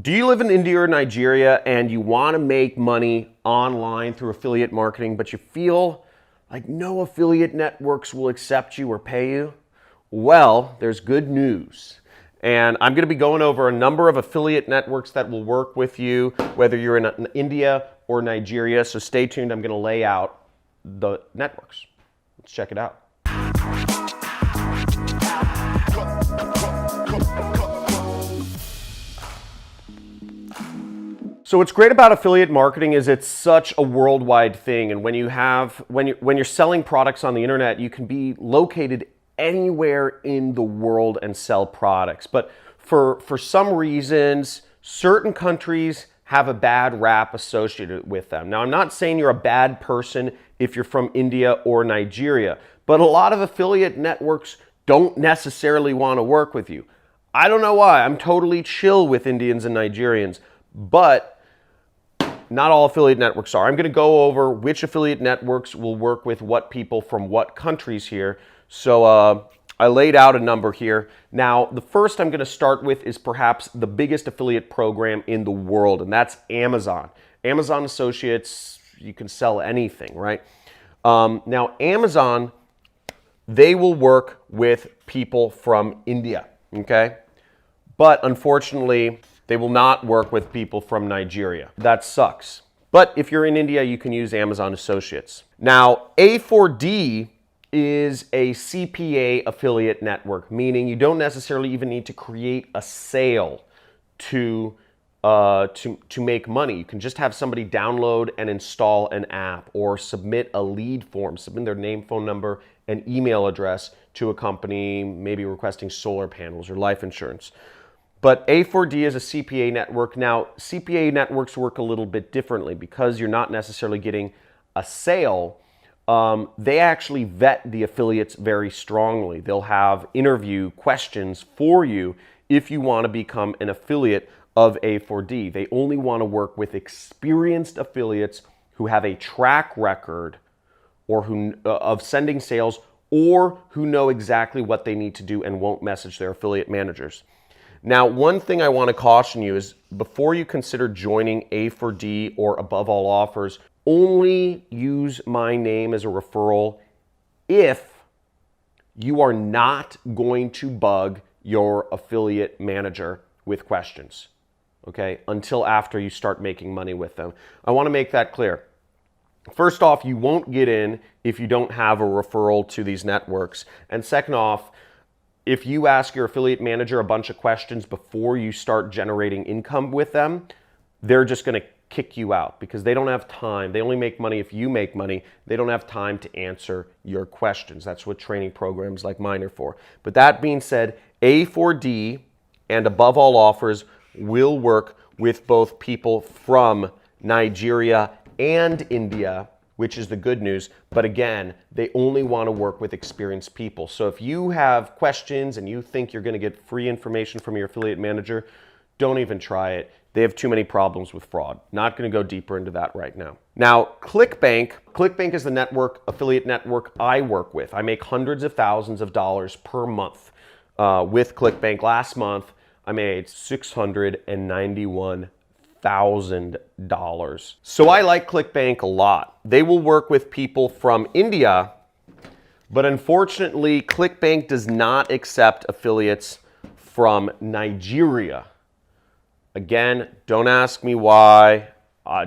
Do you live in India or Nigeria and you want to make money online through affiliate marketing, but you feel like no affiliate networks will accept you or pay you? Well, there's good news. And I'm going to be going over a number of affiliate networks that will work with you, whether you're in India or Nigeria. So stay tuned. I'm going to lay out the networks. Let's check it out. So what's great about affiliate marketing is it's such a worldwide thing, and when you're selling products on the internet, you can be located anywhere in the world and sell products. But for some reasons, certain countries have a bad rap associated with them. Now, I'm not saying you're a bad person if you're from India or Nigeria, but a lot of affiliate networks don't necessarily want to work with you. I don't know why. I'm totally chill with Indians and Nigerians, but not all affiliate networks are. I'm going to go over which affiliate networks will work with what people from what countries here. So I laid out a number here. Now, the first I'm going to start with is perhaps the biggest affiliate program in the world, and that's Amazon. Amazon Associates, you can sell anything, right? Now, Amazon, they will work with people from India, okay? But unfortunately, they will not work with people from Nigeria. That sucks. But if you're in India, you can use Amazon Associates. Now, A4D is a CPA affiliate network, meaning you don't necessarily even need to create a sale to make money. You can just have somebody download and install an app or submit a lead form, submit their name, phone number, and email address to a company, maybe requesting solar panels or life insurance. But A4D is a CPA network. Now, CPA networks work a little bit differently because you're not necessarily getting a sale. They actually vet the affiliates very strongly. They'll have interview questions for you if you want to become an affiliate of A4D. They only want to work with experienced affiliates who have a track record or of sending sales, or who know exactly what they need to do and won't message their affiliate managers. Now, one thing I want to caution you is before you consider joining A4D or Above All Offers, only use my name as a referral if you are not going to bug your affiliate manager with questions, okay, until after you start making money with them. I want to make that clear. First off, you won't get in if you don't have a referral to these networks. And second off, if you ask your affiliate manager a bunch of questions before you start generating income with them, they're just going to kick you out because they don't have time. They only make money if you make money. They don't have time to answer your questions. That's what training programs like mine are for. But that being said, A4D and Above All Offers will work with both people from Nigeria and India, which is the good news. But again, they only want to work with experienced people. So if you have questions and you think you're going to get free information from your affiliate manager, don't even try it. They have too many problems with fraud. Not going to go deeper into that right now. Now, ClickBank is the affiliate network I work with. I make hundreds of thousands of dollars per month with ClickBank. Last month, I made $691,000. So I like ClickBank a lot. They will work with people from India, but unfortunately, ClickBank does not accept affiliates from Nigeria. Again, don't ask me why.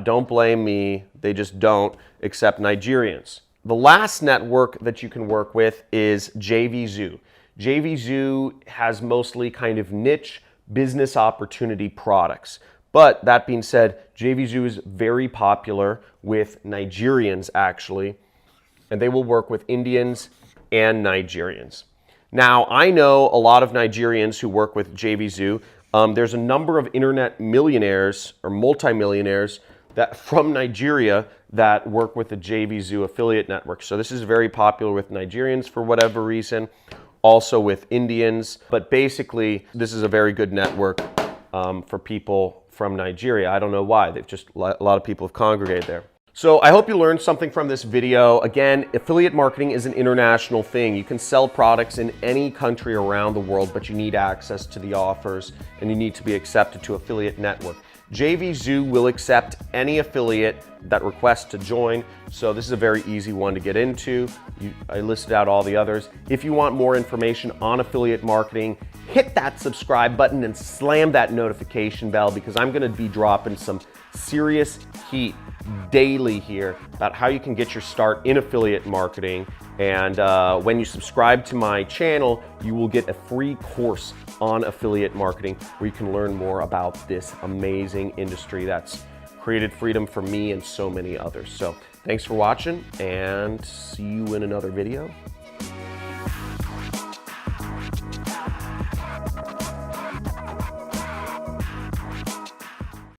Don't blame me. They just don't accept Nigerians. The last network that you can work with is JVZoo. JVZoo has mostly kind of niche business opportunity products. But that being said, JVZoo is very popular with Nigerians actually, and they will work with Indians and Nigerians. Now, I know a lot of Nigerians who work with JVZoo. There's a number of internet millionaires or multimillionaires that from Nigeria that work with the JVZoo affiliate network. So this is very popular with Nigerians for whatever reason, also with Indians. But basically, this is a very good network for people from Nigeria. I don't know why. A lot of people have congregated there. So I hope you learned something from this video. Again, affiliate marketing is an international thing. You can sell products in any country around the world, but you need access to the offers and you need to be accepted to Affiliate Network. JVZoo will accept any affiliate that requests to join, so this is a very easy one to get into. I listed out all the others. If you want more information on affiliate marketing, hit that subscribe button and slam that notification bell, because I'm gonna be dropping some serious heat daily here about how you can get your start in affiliate marketing. And when you subscribe to my channel, you will get a free course on affiliate marketing where you can learn more about this amazing industry that's created freedom for me and so many others. So thanks for watching, and see you in another video.